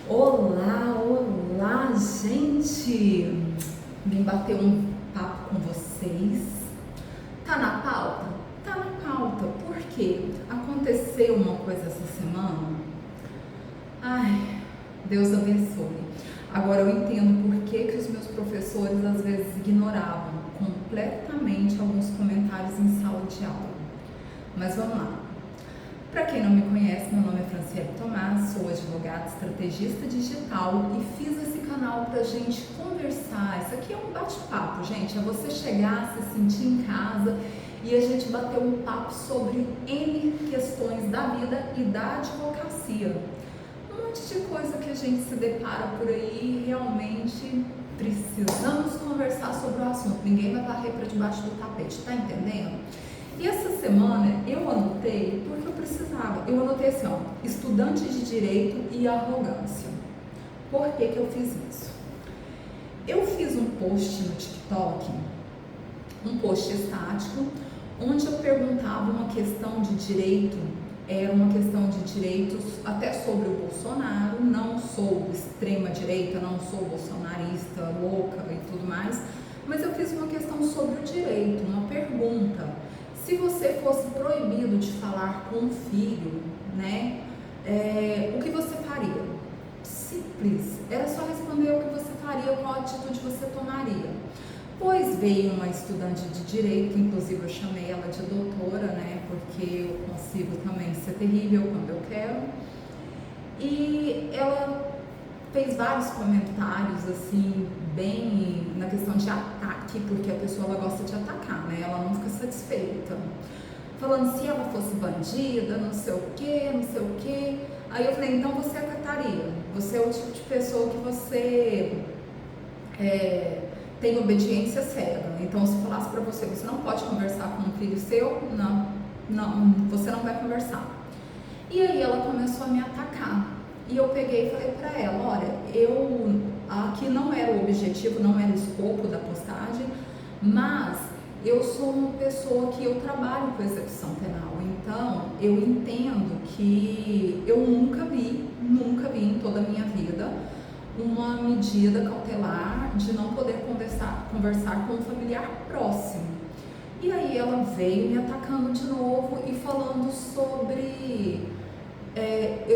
Olá, olá, gente! Vim bater um papo com vocês. Tá na pauta? Tá na pauta. Por quê? Aconteceu uma coisa essa semana. Ai, Deus abençoe. Agora eu entendo por que os meus professores às vezes ignoravam completamente alguns comentários em sala de aula. Mas vamos lá. Para quem não me conhece, meu nome é Franciele Tomás, sou advogada estrategista digital e fiz esse canal para a gente conversar. Isso aqui é um bate-papo, gente, é você chegar, se sentir em casa e a gente bater um papo sobre N questões da vida e da advocacia. Um monte de coisa que a gente se depara por aí e realmente precisamos conversar sobre o assunto. Ninguém vai varrer para debaixo do tapete, tá entendendo? E essa semana eu anotei, porque eu precisava, eu anotei assim, ó, estudante de direito e arrogância. Por que eu fiz isso? Eu fiz um post no TikTok, um post estático, onde eu perguntava uma questão de direito, era uma questão de direitos até sobre o Bolsonaro, não sou extrema direita, não sou bolsonarista, louca e tudo mais, mas eu fiz uma questão sobre o direito, uma pergunta. Se você fosse proibido de falar com um filho, né, o que você faria? Simples, era só responder o que você faria, qual atitude você tomaria. Pois veio uma estudante de direito, inclusive eu chamei ela de doutora, né, porque eu consigo também ser terrível quando eu quero, e ela fez vários comentários, assim, bem na questão de ataque, porque a pessoa ela gosta de atacar, né? Ela não fica satisfeita. Falando se ela fosse bandida, não sei o quê, não sei o quê. Aí eu falei, então você acataria. Você é o tipo de pessoa que você tem obediência cega. Então se falasse pra você, você não pode conversar com um filho seu, não, você não vai conversar. E aí ela começou a me atacar. E eu peguei e falei pra ela, olha, aqui não era o objetivo, não era o escopo da postagem, mas eu sou uma pessoa que eu trabalho com execução penal, então eu entendo que eu nunca vi em toda a minha vida uma medida cautelar de não poder conversar com um familiar próximo. E aí ela veio me atacando de novo e falando sobre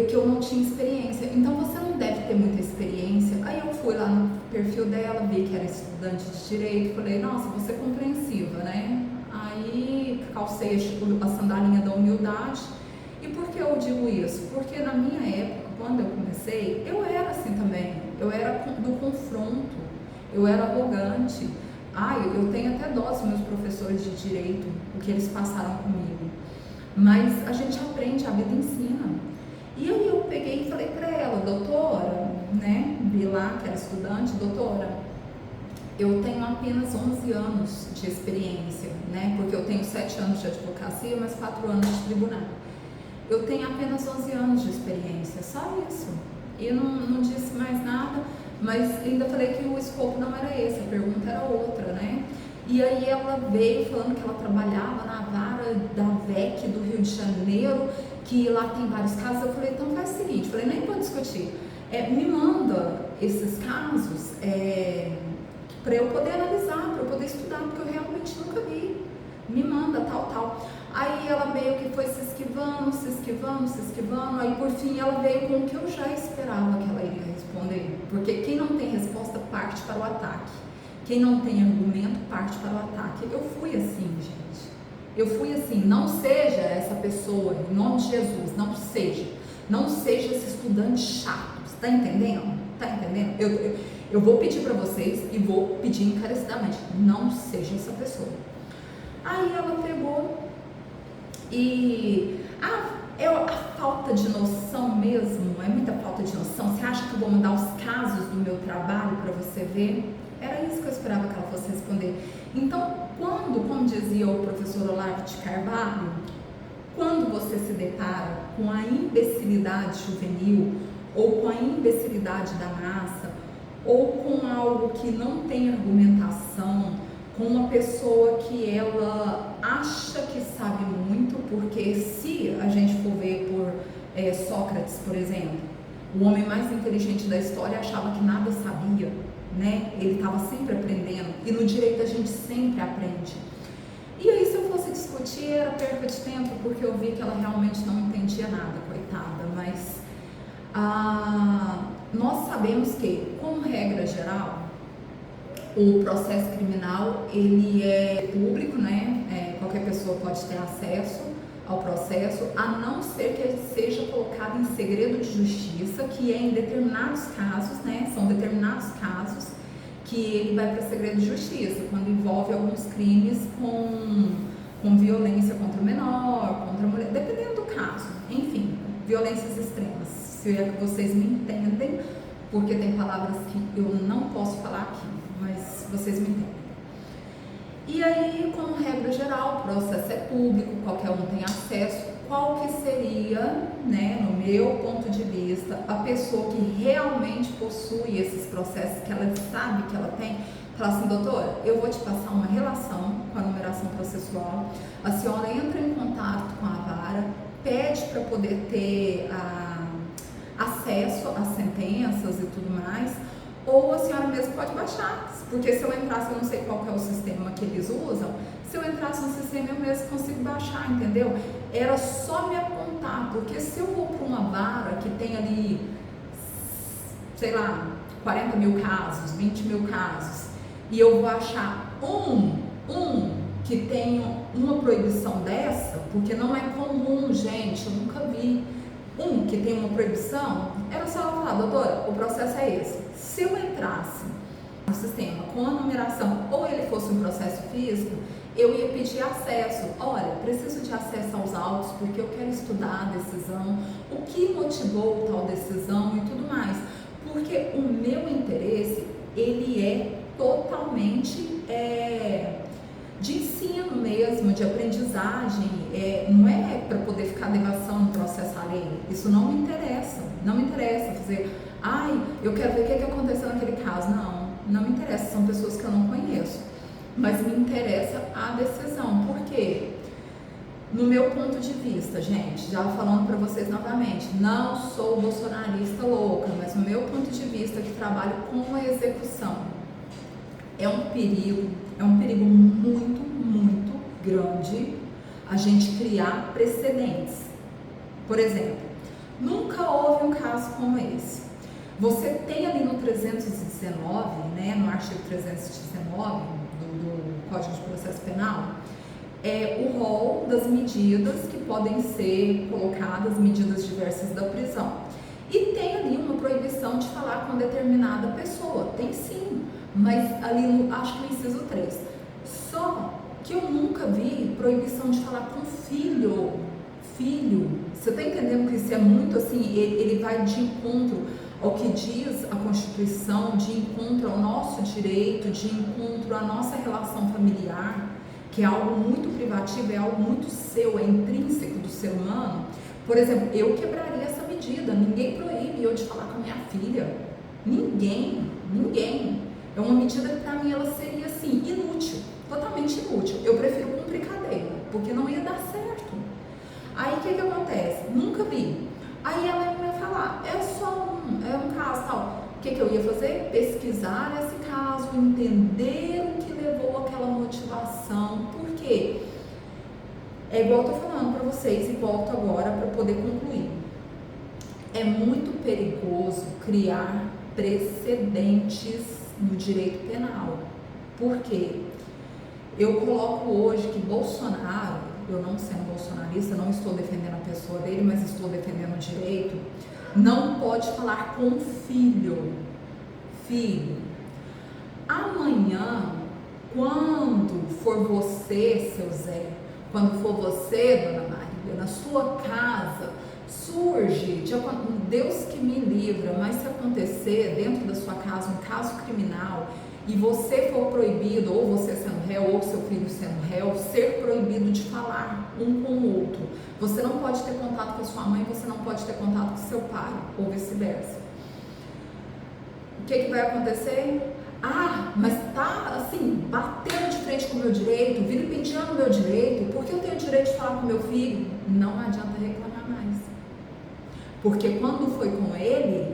que eu não tinha experiência. Então você não deve ter muita experiência. Aí eu fui lá no perfil dela, vi que era estudante de direito, falei, nossa, você é compreensiva, né? Aí calcei a sandalinha da humildade. E por que eu digo isso? Porque na minha época, quando eu comecei, eu era assim também. Eu era do confronto, eu era arrogante. Eu tenho até dó dos meus professores de direito, o que eles passaram comigo. Mas a gente aprende, a vida ensina. E aí eu peguei e falei pra ela, doutora, né, vi lá que era estudante, doutora, eu tenho apenas 11 anos de experiência, né, porque eu tenho 7 anos de advocacia, mas 4 anos de tribunal. Eu tenho apenas 11 anos de experiência, só isso. E não disse mais nada, mas ainda falei que o escopo não era esse, a pergunta era outra, né. E aí ela veio falando que ela trabalhava na vara da VEC do Rio de Janeiro, que lá tem vários casos. Eu falei, então faz o seguinte, falei, nem vou discutir, me manda esses casos para eu poder analisar, para eu poder estudar, porque eu realmente nunca vi. Me manda tal. Aí ela meio que foi se esquivando, aí por fim ela veio com o que eu já esperava que ela iria responder, porque quem não tem resposta parte para o ataque. Quem não tem argumento parte para o ataque. Eu fui assim, gente. Eu fui assim. Não seja essa pessoa, em nome de Jesus. Não seja esse estudante chato. Você tá entendendo? Tá entendendo? Eu vou pedir para vocês e vou pedir encarecidamente. Não seja essa pessoa. Aí ela pegou e... a falta de noção mesmo. É muita falta de noção. Você acha que eu vou mandar os casos do meu trabalho para você ver? Era isso que eu esperava que ela fosse responder. Então, como dizia o professor Olavo de Carvalho, quando você se depara com a imbecilidade juvenil, ou com a imbecilidade da massa, ou com algo que não tem argumentação, com uma pessoa que ela acha que sabe muito, porque se a gente for ver por Sócrates, por exemplo, o homem mais inteligente da história achava que nada sabia, né? Ele estava sempre aprendendo, e no direito a gente sempre aprende. E aí, se eu fosse discutir, era perca de tempo, porque eu vi que ela realmente não entendia nada, coitada. Mas nós sabemos que, como regra geral, o processo criminal ele é público, né? Qualquer pessoa pode ter acesso ao processo, a não ser que ele seja colocado em segredo de justiça, que é em determinados casos, né? São determinados casos que ele vai para segredo de justiça, quando envolve alguns crimes com violência contra o menor, contra a mulher, dependendo do caso, enfim, violências extremas, se é que vocês me entendem, porque tem palavras que eu não posso falar aqui, mas vocês me entendem. E aí, como regra geral, o processo é público, qualquer um tem acesso. Qual que seria, né, no meu ponto de vista, a pessoa que realmente possui esses processos, que ela sabe que ela tem? Fala assim, doutora, eu vou te passar uma relação com a numeração processual, a senhora entra em contato com a vara, pede para poder ter acesso às sentenças e tudo mais, ou a senhora mesmo pode baixar, porque se eu entrasse, eu não sei qual que é o sistema que eles usam, se eu entrasse no sistema eu mesmo consigo baixar, entendeu? Era só me apontar, porque se eu vou para uma vara que tem ali, sei lá, 40 mil casos, 20 mil casos, e eu vou achar um que tem uma proibição dessa, porque não é comum, gente, eu nunca vi que tem uma proibição, era só ela falar, doutora, o processo é esse. Se eu entrasse no sistema com a numeração, ou ele fosse um processo físico, eu ia pedir acesso. Olha, preciso de acesso aos autos porque eu quero estudar a decisão, o que motivou tal decisão e tudo mais. Porque o meu interesse, ele é totalmente de ensino mesmo, de aprendizagem, não é para poder ficar negação no processo alheio. Isso não me interessa, não me interessa fazer, eu quero ver o que aconteceu naquele caso. Não me interessa, são pessoas que eu não conheço, mas me interessa a decisão. Por quê? No meu ponto de vista, gente, já falando para vocês novamente, não sou bolsonarista louca, mas no meu ponto de vista, que trabalho com a execução, é um perigo muito, muito grande a gente criar precedentes. Por exemplo, nunca houve um caso como esse. Você tem ali no 319, né, no artigo 319 do Código de Processo Penal, o rol das medidas que podem ser colocadas, medidas diversas da prisão. E tem ali uma proibição de falar com determinada pessoa, tem sim, mas ali acho que no inciso 3. Só que eu nunca vi proibição de falar com filho. Você está entendendo que isso é muito assim, ele vai de encontro ao que diz a Constituição, de encontro ao nosso direito, de encontro à nossa relação familiar, que é algo muito privativo, é algo muito seu, é intrínseco do ser humano. Por exemplo, eu quebraria essa medida, ninguém proíbe eu de falar com a minha filha, ninguém. É uma medida que para mim ela seria assim, inútil, totalmente inútil. Eu prefiro cumprir cadeia, porque não ia dar certo. Aí o que acontece? Nunca vi. Aí ela ia falar, é um caso tal. O que eu ia fazer? Pesquisar esse caso, entender o que levou àquela motivação. Por quê? É igual eu tô falando para vocês e volto agora para poder concluir. É muito perigoso criar precedentes no direito penal. Por quê? Eu coloco hoje que Bolsonaro, eu não sendo bolsonarista, não estou defendendo a pessoa dele, mas estou defendendo o direito, não pode falar com filho. Amanhã, quando for você, seu Zé, quando for você, dona Maria, na sua casa, surge, Deus que me livra, mas se acontecer dentro da sua casa um caso criminal e você for proibido, ou você sendo réu, ou seu filho sendo réu, ser proibido de falar um com o outro. Você não pode ter contato com a sua mãe, você não pode ter contato com seu pai, ou vice-versa. O que vai acontecer? Mas tá assim, batendo de frente com o meu direito, vilipendiando o meu direito, porque eu tenho o direito de falar com meu filho. Não adianta reclamar mais. Porque quando foi com ele,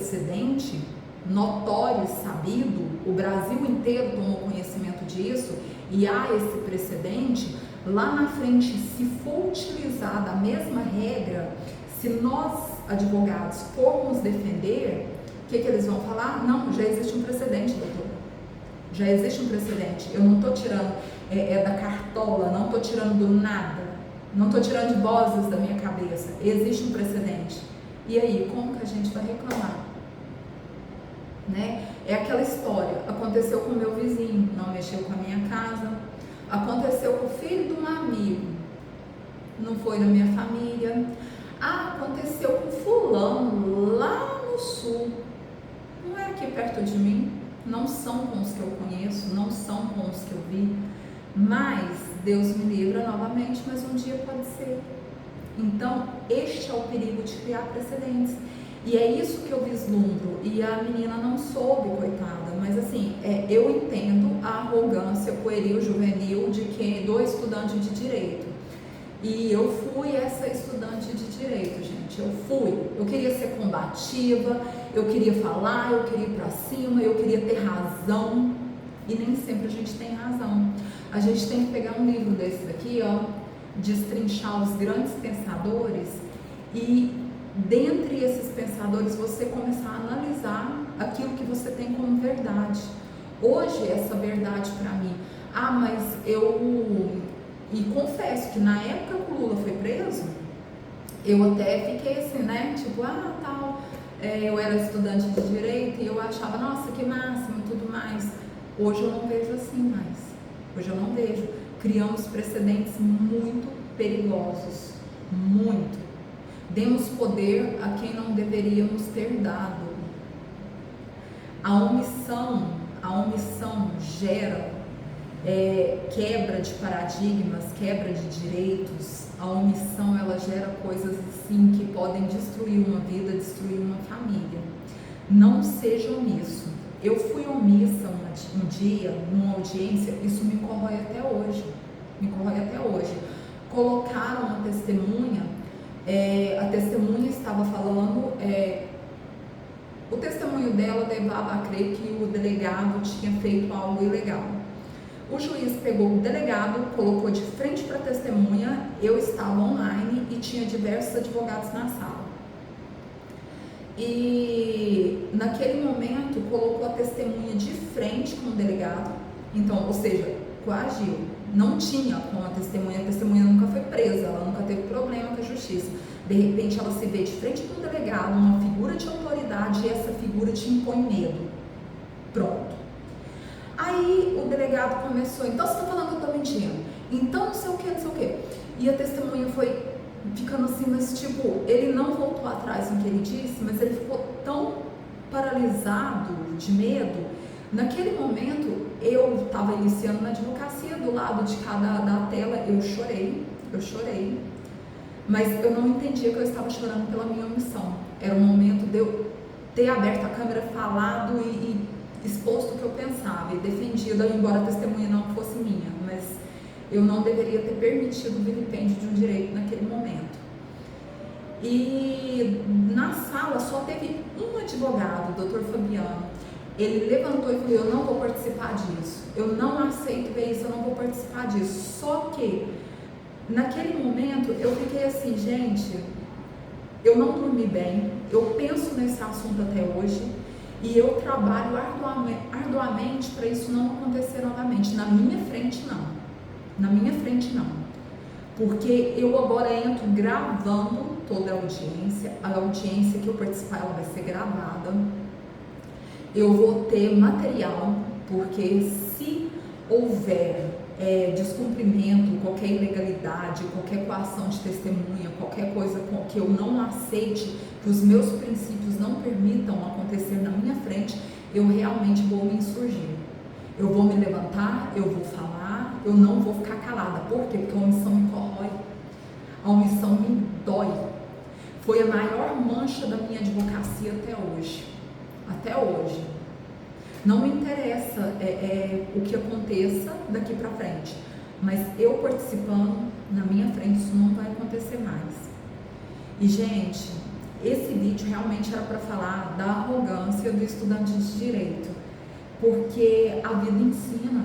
precedente notório e sabido, o Brasil inteiro tomou conhecimento disso, e há esse precedente, lá na frente, se for utilizada a mesma regra, se nós, advogados, formos defender, o que eles vão falar? Não, já existe um precedente, doutora. Já existe um precedente. Eu não estou tirando da cartola, não estou tirando do nada, não estou tirando de vozes da minha cabeça. Existe um precedente. E aí, como que a gente vai reclamar? Né? É aquela história, aconteceu com o meu vizinho, não mexeu com a minha casa, aconteceu com o filho de um amigo, não foi da minha família, aconteceu com fulano lá no sul, não é aqui perto de mim, não são com os que eu conheço, não são com os que eu vi, mas Deus me livra novamente, mas um dia pode ser. Então, este é o perigo de criar precedentes. E é isso que eu vislumbro, e a menina não soube, coitada, mas assim, eu entendo a arrogância pueril, juvenil do estudante de direito. E eu fui essa estudante de direito, gente, eu queria ser combativa, eu queria falar, eu queria ir pra cima, eu queria ter razão, e nem sempre a gente tem razão. A gente tem que pegar um livro desse daqui, ó, destrinchar os grandes pensadores e dentre esses pensadores você começar a analisar aquilo que você tem como verdade. Hoje essa verdade para mim, mas e confesso que na época que o Lula foi preso, eu até fiquei assim, né, tipo, tal, eu era estudante de direito e eu achava, nossa, que máximo e tudo mais. Hoje eu não vejo assim mais, hoje eu não vejo. Criamos precedentes muito perigosos, muito. Demos poder a quem não deveríamos ter dado. A omissão gera quebra de paradigmas, quebra de direitos. A omissão, ela gera coisas assim que podem destruir uma vida, destruir uma família. Não seja omisso. Eu fui omissa um dia, numa audiência, isso me corrói até hoje. Colocaram uma testemunha, a testemunha estava falando, o testemunho dela levava a crer que o delegado tinha feito algo ilegal. O juiz pegou o delegado, colocou de frente para a testemunha, eu estava online e tinha diversos advogados na sala. E naquele momento colocou a testemunha de frente com o delegado, então, ou seja, coagiu. Não tinha como a testemunha nunca foi presa, ela nunca teve problema com a justiça. De repente ela se vê de frente com um delegado, uma figura de autoridade, e essa figura te impõe medo. Pronto. Aí o delegado começou, então você está falando que eu estou mentindo, então não sei o que. E a testemunha foi ficando assim, mas tipo, ele não voltou atrás no que ele disse, mas ele ficou tão paralisado de medo. Naquele momento, eu estava iniciando na advocacia, do lado de cada da tela, eu chorei, mas eu não entendia que eu estava chorando pela minha omissão. Era o momento de eu ter aberto a câmera, falado e exposto o que eu pensava e defendido, embora a testemunha não fosse minha, mas eu não deveria ter permitido o vilipêndio de um direito naquele momento. E na sala só teve um advogado, o Dr. Fabiano. Ele levantou e falou, eu não vou participar disso, eu não aceito ver isso, eu não vou participar disso. Só que, naquele momento, eu fiquei assim, gente, eu não dormi bem, eu penso nesse assunto até hoje, e eu trabalho arduamente para isso não acontecer novamente. Na minha frente, não. Porque eu agora entro gravando toda a audiência que eu participar, ela vai ser gravada. Eu vou ter material, porque se houver descumprimento, qualquer ilegalidade, qualquer coação de testemunha, qualquer coisa que eu não aceite, que os meus princípios não permitam acontecer na minha frente, eu realmente vou me insurgir. Eu vou me levantar, eu vou falar, eu não vou ficar calada. Por quê? Porque a omissão me corrói, a omissão me dói. Foi a maior mancha da minha advocacia até hoje. Não me interessa o que aconteça daqui para frente, mas eu participando na minha frente, isso não vai acontecer mais. E gente, esse vídeo realmente era para falar da arrogância importância do estudante de direito, porque a vida ensina.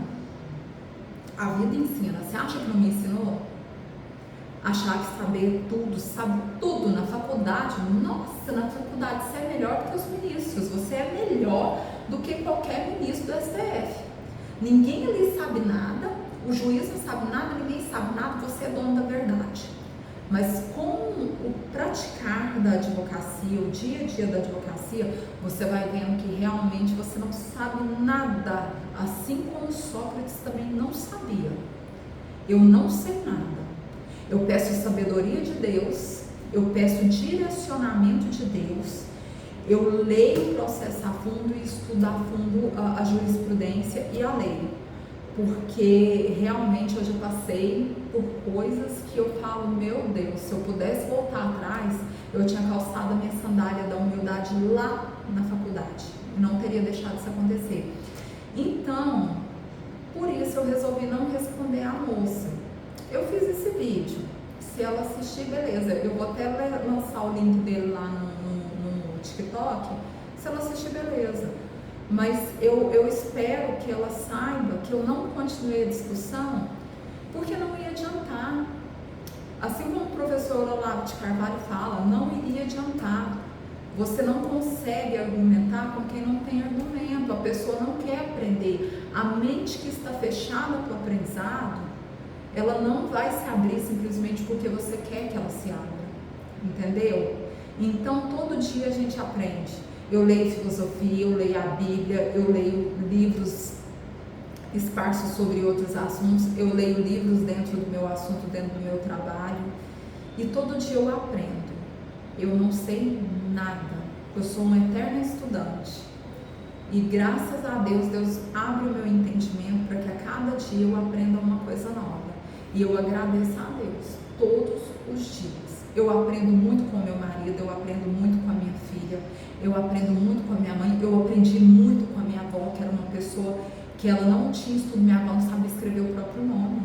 A vida ensina. Você acha que não me ensinou? Achar que sabe tudo na faculdade. Nossa, na faculdade você é melhor do que os ministros. Você é melhor do que qualquer ministro do STF. Ninguém ali sabe nada, o juiz não sabe nada, ninguém sabe nada, você é dono da verdade. Mas com o praticar da advocacia, o dia a dia da advocacia, você vai vendo que realmente você não sabe nada, assim como Sócrates também não sabia. Eu não sei nada. Eu peço sabedoria de Deus, eu peço direcionamento de Deus, eu leio o processo a fundo e estudo a fundo a jurisprudência e a lei. Porque realmente hoje eu passei por coisas que eu falo, meu Deus, se eu pudesse voltar atrás, eu tinha calçado a minha sandália da humildade lá na faculdade, não teria deixado isso acontecer. Então, por isso eu resolvi não responder à moça. Eu fiz esse vídeo, se ela assistir, beleza, eu vou até lançar o link dele lá no TikTok, se ela assistir, beleza. Mas eu espero que ela saiba que eu não continuei a discussão, porque não ia adiantar. Assim como o professor Olavo de Carvalho fala, não iria adiantar. Você não consegue argumentar com quem não tem argumento, a pessoa não quer aprender. A mente que está fechada para o aprendizado, ela não vai se abrir simplesmente porque você quer que ela se abra, entendeu? Então todo dia a gente aprende. Eu leio filosofia, eu leio a Bíblia, eu leio livros esparsos sobre outros assuntos, eu leio livros dentro do meu assunto, dentro do meu trabalho, e todo dia eu aprendo. Eu não sei nada, eu sou uma eterna estudante, e graças a Deus, Deus abre o meu entendimento para que a cada dia eu aprenda uma coisa nova, e eu agradeço a Deus todos os dias. Eu aprendo muito com meu marido, eu aprendo muito com a minha filha, eu aprendo muito com a minha mãe, eu aprendi muito com a minha avó, que era uma pessoa que ela não tinha estudo, minha avó não sabia escrever o próprio nome.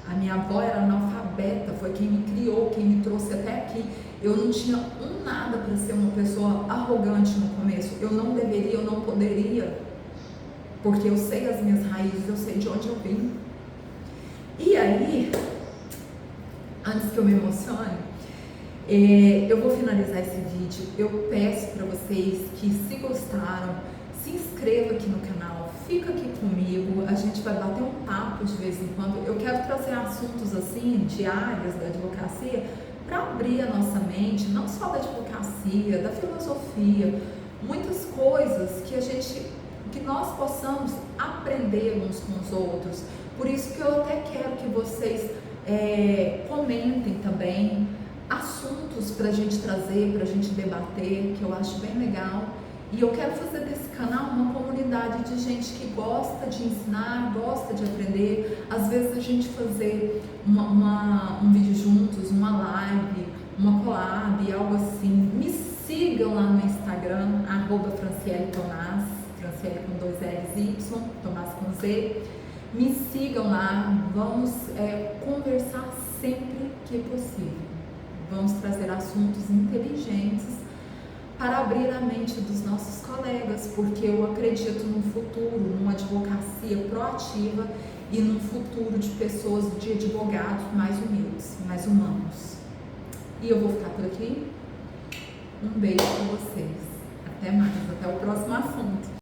A minha avó era analfabeta, foi quem me criou, quem me trouxe até aqui. Eu não tinha nada para ser uma pessoa arrogante no começo, eu não deveria, eu não poderia, porque eu sei as minhas raízes, eu sei de onde eu vim. E aí, antes que eu me emocione, eu vou finalizar esse vídeo. Eu peço para vocês que, se gostaram, se inscreva aqui no canal, fica aqui comigo, a gente vai bater um papo de vez em quando. Eu quero trazer assuntos assim, de áreas da advocacia, para abrir a nossa mente, não só da advocacia, da filosofia, muitas coisas que nós possamos aprender uns com os outros. Por isso que eu até quero que vocês comentem também assuntos para a gente trazer, para a gente debater, que eu acho bem legal. E eu quero fazer desse canal uma comunidade de gente que gosta de ensinar, gosta de aprender. Às vezes a gente fazer um vídeo juntos, uma live, uma collab, algo assim. Me sigam lá no Instagram, @FrancieleTonás, Franciele com 2 L's Y, Tomás com Z. Me sigam lá, vamos conversar sempre que possível. Vamos trazer assuntos inteligentes para abrir a mente dos nossos colegas, porque eu acredito num futuro, numa advocacia proativa e num futuro de pessoas, de advogados mais humildes, mais humanos. E eu vou ficar por aqui. Um beijo para vocês. Até mais, até o próximo assunto.